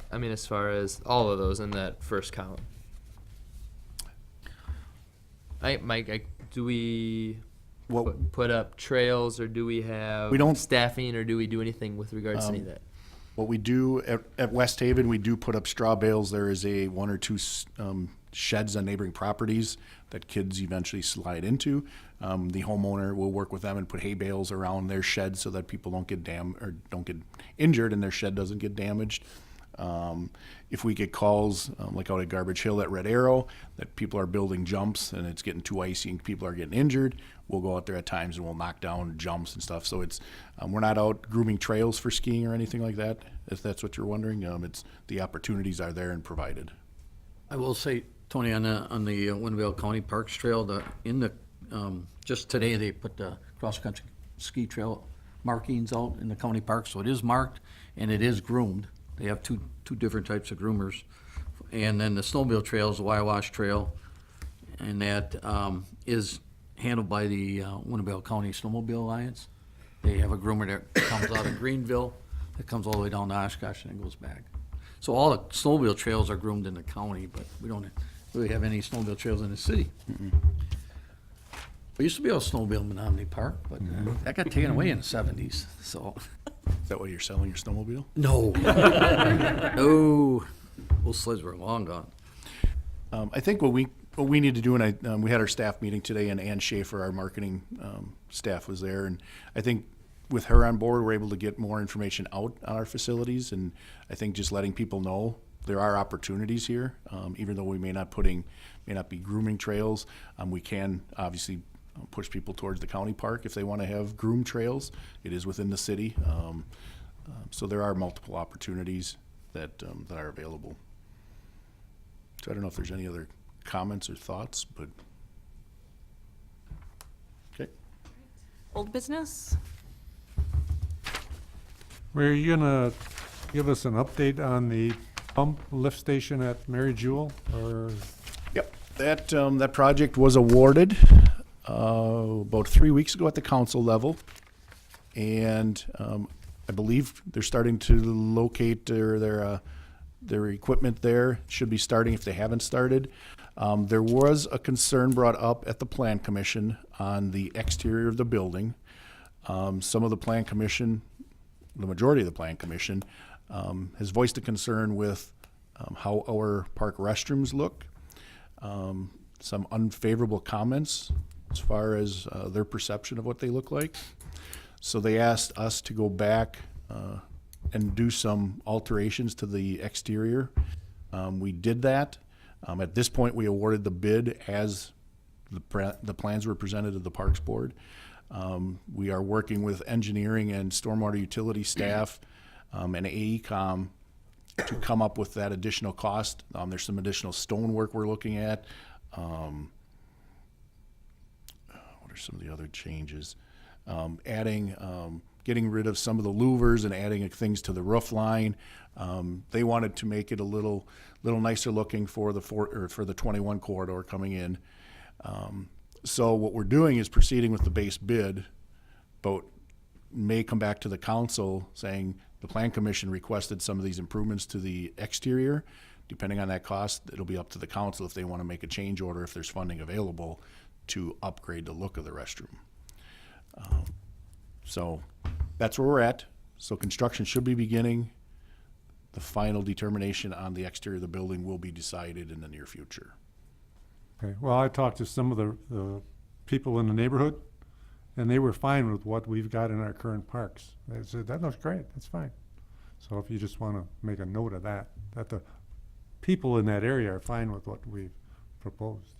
I mean, as far as all of those in that first column. Mike, do we Well, put up trails, or do we have We don't- staffing, or do we do anything with regards to any of that? what we do at West Haven, we do put up straw bales. There is one or two sheds on neighboring properties that kids eventually slide into. The homeowner will work with them and put hay bales around their shed so that people don't get don't get injured and their shed doesn't get damaged. If we get calls, like out at Garbage Hill at Red Arrow, that people are building jumps and it's getting too icy and people are getting injured, we'll go out there at times and we'll knock down jumps and stuff. So it's we're not out grooming trails for skiing or anything like that, if that's what you're wondering. It's the opportunities are there and provided. I will say, Tony, on the Winnebago County Parks Trail, just today they put the cross-country ski trail markings out in the county park, so it is marked and it is groomed. They have two different types of groomers. And then the snowmobile trail is the Wawash Trail, and that is handled by the Winnebago County Snowmobile Alliance. They have a groomer that comes out of Greenville, that comes all the way down to Oshkosh and then goes back. So all the snowmobile trails are groomed in the county, but we don't really have any snowmobile trails in the city. We used to be able to snowmobile in Menominee Park, but that got taken away in the 70s, so. Is that why you're selling your snowmobile? No. No. Those sleds were long gone. I think what we need to do, and we had our staff meeting today, and Ann Schaefer, our marketing staff, was there, and I think with her on board, we're able to get more information out on our facilities, and I think just letting people know there are opportunities here, even though we may not be grooming trails, we can obviously push people towards the county park if they want to have groomed trails. It is within the city, so there are multiple opportunities that are available. So I don't know if there's any other comments or thoughts, but okay. Old business? Were you gonna give us an update on the pump lift station at Mary Jewel, or? Yep, that project was awarded about 3 weeks ago at the council level, and I believe they're starting to locate their equipment there. Should be starting if they haven't started. There was a concern brought up at the Plan Commission on the exterior of the building. Some of the Plan Commission, the majority of the Plan Commission, has voiced a concern with how our park restrooms look. Some unfavorable comments as far as their perception of what they look like. So they asked us to go back and do some alterations to the exterior. We did that. At this point, we awarded the bid as the plans were presented to the Parks Board. We are working with engineering and stormwater utility staff and AECom to come up with that additional cost. There's some additional stonework we're looking at. What are some of the other changes? Getting rid of some of the louvers and adding things to the roof line. They wanted to make it a little nicer looking for the 21 corridor coming in. So what we're doing is proceeding with the base bid, but may come back to the council saying the Plan Commission requested some of these improvements to the exterior. Depending on that cost, it'll be up to the council if they want to make a change order, if there's funding available, to upgrade the look of the restroom. So that's where we're at. So construction should be beginning. The final determination on the exterior of the building will be decided in the near future. Okay, well, I talked to some of the people in the neighborhood, and they were fine with what we've got in our current parks. They said, that looks great, that's fine. So if you just want to make a note of that the people in that area are fine with what we've proposed.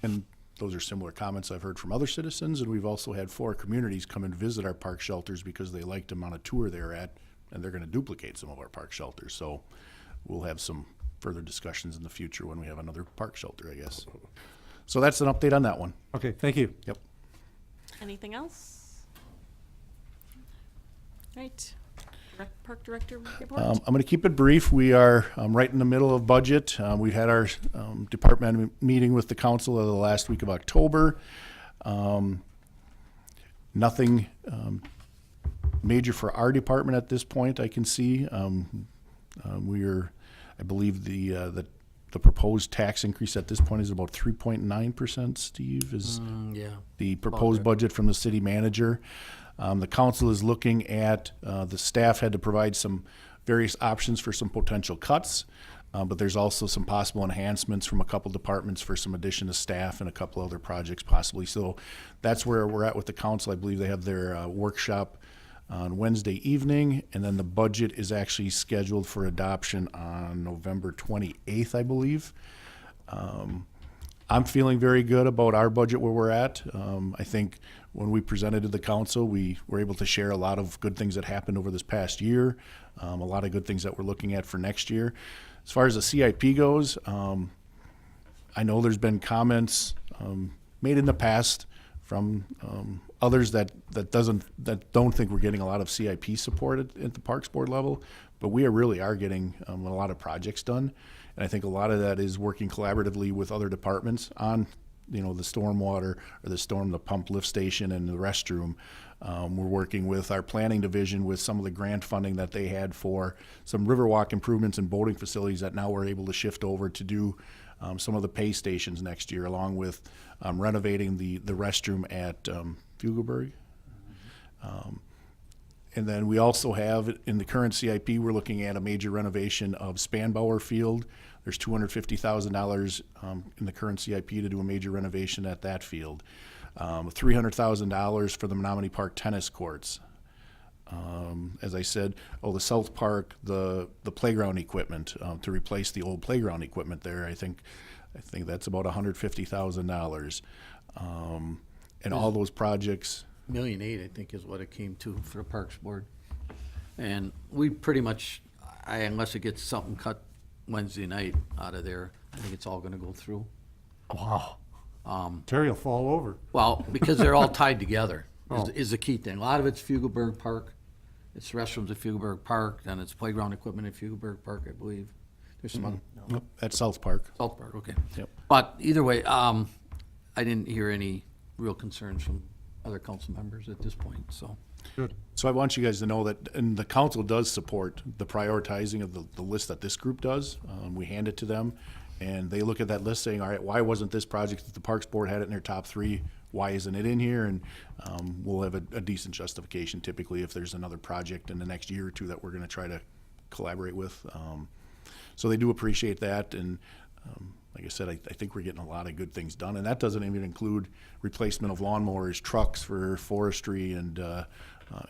And those are similar comments I've heard from other citizens, and we've also had 4 communities come and visit our park shelters because they liked them on a tour they were at, and they're going to duplicate some of our park shelters. So we'll have some further discussions in the future when we have another park shelter, I guess. So that's an update on that one. Okay, thank you. Yep. Anything else? Right. Park Director report? I'm going to keep it brief. We are right in the middle of budget. We had our department meeting with the council the last week of October. Nothing major for our department at this point, I can see. I believe the the proposed tax increase at this point is about 3.9%, Steve, is Yeah. the proposed right. budget from the city manager. The council is looking at, the staff had to provide some various options for some potential cuts, but there's also some possible enhancements from a couple departments for some addition of staff and a couple other projects possibly. So that's where we're at with the council. I believe they have their workshop on Wednesday evening, and then the budget is actually scheduled for adoption on November 28th, I believe. I'm feeling very good about our budget where we're at. I think when we presented to the council, we were able to share a lot of good things that happened over this past year, a lot of good things that we're looking at for next year. As far as the CIP goes, I know there's been comments made in the past from others that don't think we're getting a lot of CIP support at the Parks Board level, but we really are getting a lot of projects done, and I think a lot of that is working collaboratively with other departments on, the stormwater or the pump lift station and the restroom. We're working with our planning division with some of the grant funding that they had for some Riverwalk improvements and boating facilities that now we're able to shift over to do some of the pay stations next year, along with renovating the restroom at Fugelberg. And then we also have, in the current CIP, we're looking at a major renovation of Spanbauer Field. There's $250,000 in the current CIP to do a major renovation at that field. $300,000 for the Menominee Park tennis courts. As I said, the South Park, the playground equipment, to replace the old playground equipment there. I think that's about $150,000. And all those projects. $1.8 million, I think, is what it came to for the Parks Board. And we pretty much, unless it gets something cut Wednesday night out of there, I think it's all gonna go through. Wow. Terry will fall over. Well, because they're all tied together Oh. is the key thing. A lot of it's Fugelberg Park. It's restrooms at Fugelberg Park, then it's playground equipment at Fugelberg Park, I believe. There's some other, Nope, at South Park. South Park, okay. Yep. But either way, I didn't hear any real concerns from other council members at this point, so. Good. So I want you guys to know that, and the council does support the prioritizing of the list that this group does. We hand it to them, and they look at that list saying, all right, why wasn't this project, that the Parks Board had it in their top 3, why isn't it in here? And we'll have a decent justification typically if there's another project in the next year or two that we're gonna try to collaborate with. So they do appreciate that, and like I said, I think we're getting a lot of good things done, and that doesn't even include replacement of lawnmowers, trucks for forestry, and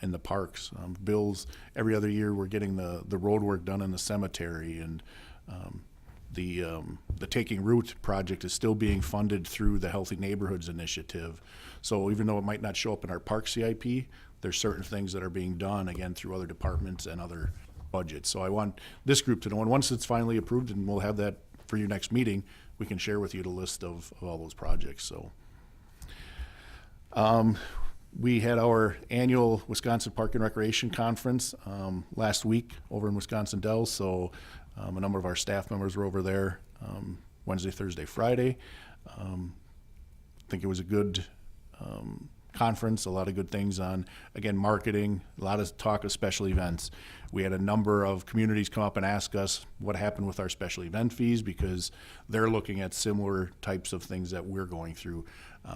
in the parks. Bills, every other year, we're getting the road work done in the cemetery, and the Taking Root project is still being funded through the Healthy Neighborhoods Initiative. So even though it might not show up in our park CIP, there's certain things that are being done, again, through other departments and other budgets. So I want this group to know, and once it's finally approved, and we'll have that for your next meeting, we can share with you the list of all those projects. So we had our annual Wisconsin Park and Recreation Conference last week over in Wisconsin Dells. So a number of our staff members were over there Wednesday, Thursday, Friday. I think it was a good conference, a lot of good things on, again, marketing, a lot of talk of special events. We had a number of communities come up and ask us what happened with our special event fees, because they're looking at similar types of things that we're going through.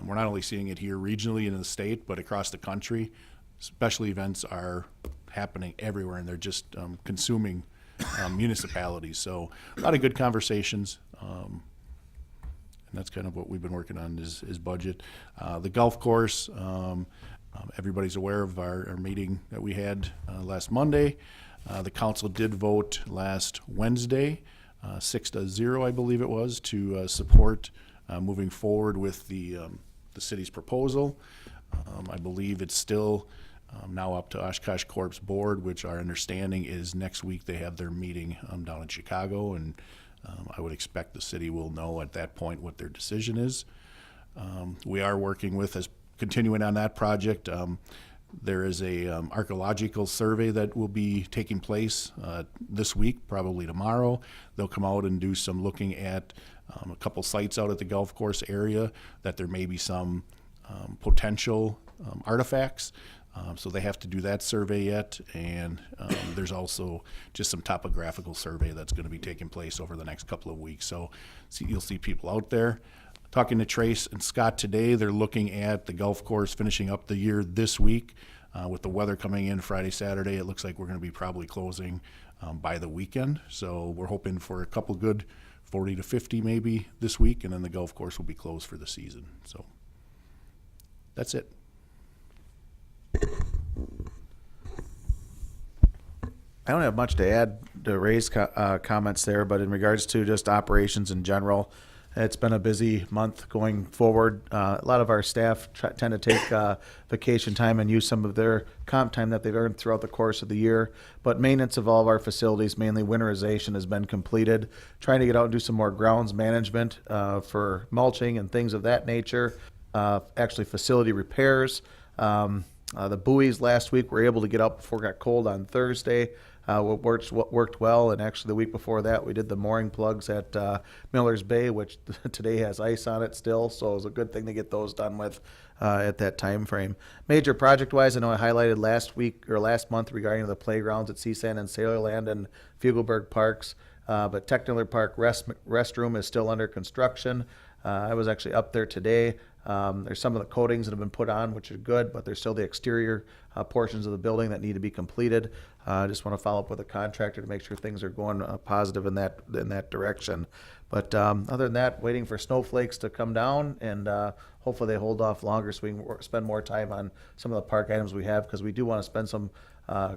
We're not only seeing it here regionally in the state, but across the country. Special events are happening everywhere, and they're just consuming municipalities. So a lot of good conversations. And that's kind of what we've been working on is budget. The golf course, everybody's aware of our meeting that we had last Monday. The council did vote last Wednesday, 6-0, I believe it was, to support moving forward with the city's proposal. I believe it's still now up to Oshkosh Corp's board, which our understanding is next week they have their meeting down in Chicago, and I would expect the city will know at that point what their decision is. We are working with, as continuing on that project, there is a archaeological survey that will be taking place this week, probably tomorrow. They'll come out and do some looking at a couple sites out at the golf course area that there may be some potential artifacts. So they have to do that survey yet, and there's also just some topographical survey that's going to be taking place over the next couple of weeks. So you'll see people out there. Talking to Trace and Scott today, they're looking at the golf course finishing up the year this week. With the weather coming in Friday, Saturday, it looks like we're going to be probably closing by the weekend. So we're hoping for a couple good 40 to 50 maybe this week, and then the golf course will be closed for the season. So that's it. I don't have much to add to Ray's comments there, but in regards to just operations in general, it's been a busy month going forward. A lot of our staff tend to take vacation time and use some of their comp time that they've earned throughout the course of the year. But maintenance of all of our facilities, mainly winterization, has been completed. Trying to get out and do some more grounds management for mulching and things of that nature. Actually, facility repairs. The buoys last week were able to get out before it got cold on Thursday. What worked well, and actually the week before that we did the mooring plugs at Miller's Bay, which today has ice on it still, so it was a good thing to get those done with at that time frame. Major project-wise, I know I highlighted last month regarding the playgrounds at Seasand and Sailorland and Fugelberg Parks, but Techniler Park restroom is still under construction. I was actually up there today. There's some of the coatings that have been put on, which are good, but there's still the exterior portions of the building that need to be completed. I just want to follow up with a contractor to make sure things are going positive in that direction. But other than that, waiting for snowflakes to come down, and hopefully they hold off longer so we can spend more time on some of the park items we have, because we do want to spend some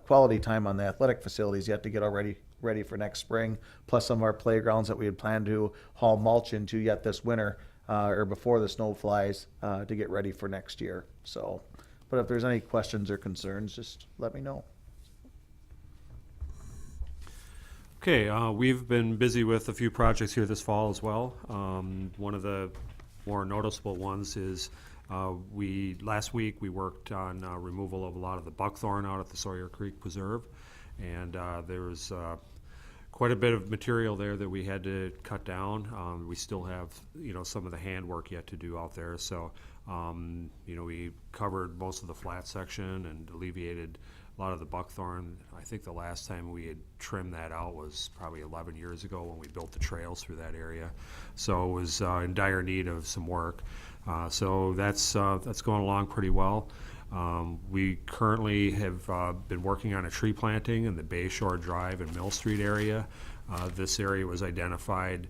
quality time on the athletic facilities yet to get already ready for next spring, plus some of our playgrounds that we had planned to haul mulch into yet this winter. Or before the snow flies to get ready for next year. So, but if there's any questions or concerns, just let me know. Okay, we've been busy with a few projects here this fall as well. One of the more noticeable ones is last week we worked on removal of a lot of the buckthorn out at the Sawyer Creek Preserve, and there was quite a bit of material there that we had to cut down. We still have, some of the handwork yet to do out there. So, we covered most of the flat section and alleviated a lot of the buckthorn. I think the last time we had trimmed that out was probably 11 years ago when we built the trails through that area. So it was in dire need of some work. So that's going along pretty well. We currently have been working on a tree planting in the Bay Shore Drive and Mill Street area. This area was identified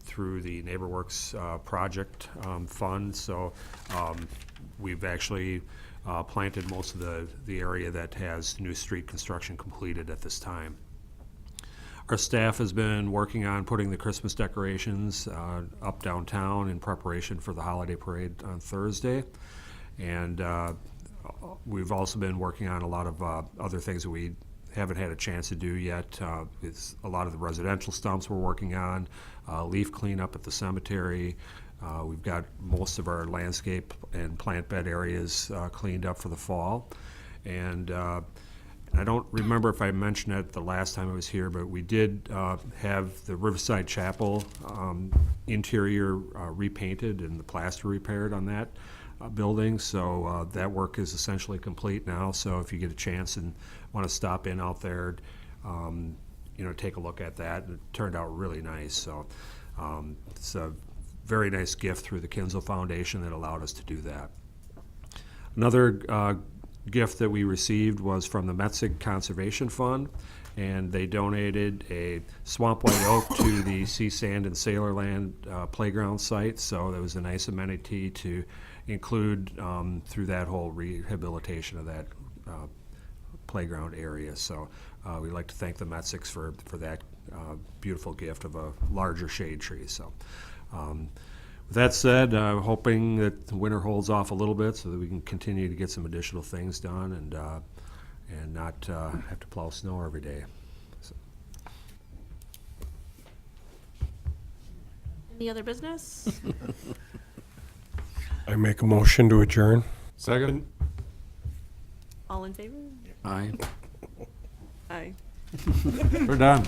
through the NeighborWorks project fund. So we've actually planted most of the area that has new street construction completed at this time. Our staff has been working on putting the Christmas decorations up downtown in preparation for the holiday parade on Thursday. And we've also been working on a lot of other things that we haven't had a chance to do yet. It's a lot of the residential stumps we're working on, leaf cleanup at the cemetery. We've got most of our landscape and plant bed areas cleaned up for the fall. And I don't remember if I mentioned it the last time I was here, but we did have the Riverside Chapel interior repainted and the plaster repaired on that building, so that work is essentially complete now. So if you get a chance and want to stop in out there, take a look at that. It turned out really nice. So it's a very nice gift through the Kinzel Foundation that allowed us to do that. Another gift that we received was from the Metzig Conservation Fund, and they donated a swamp white oak to the Seasand and Sailorland playground site. So that was a nice amenity to include through that whole rehabilitation of that playground area. So we'd like to thank the Metzigs for that beautiful gift of a larger shade tree. So with that said, I'm hoping that the winter holds off a little bit so that we can continue to get some additional things done and not have to plow snow every day. So. Any other business? I make a motion to adjourn. Second. All in favor? Aye. Aye. We're done.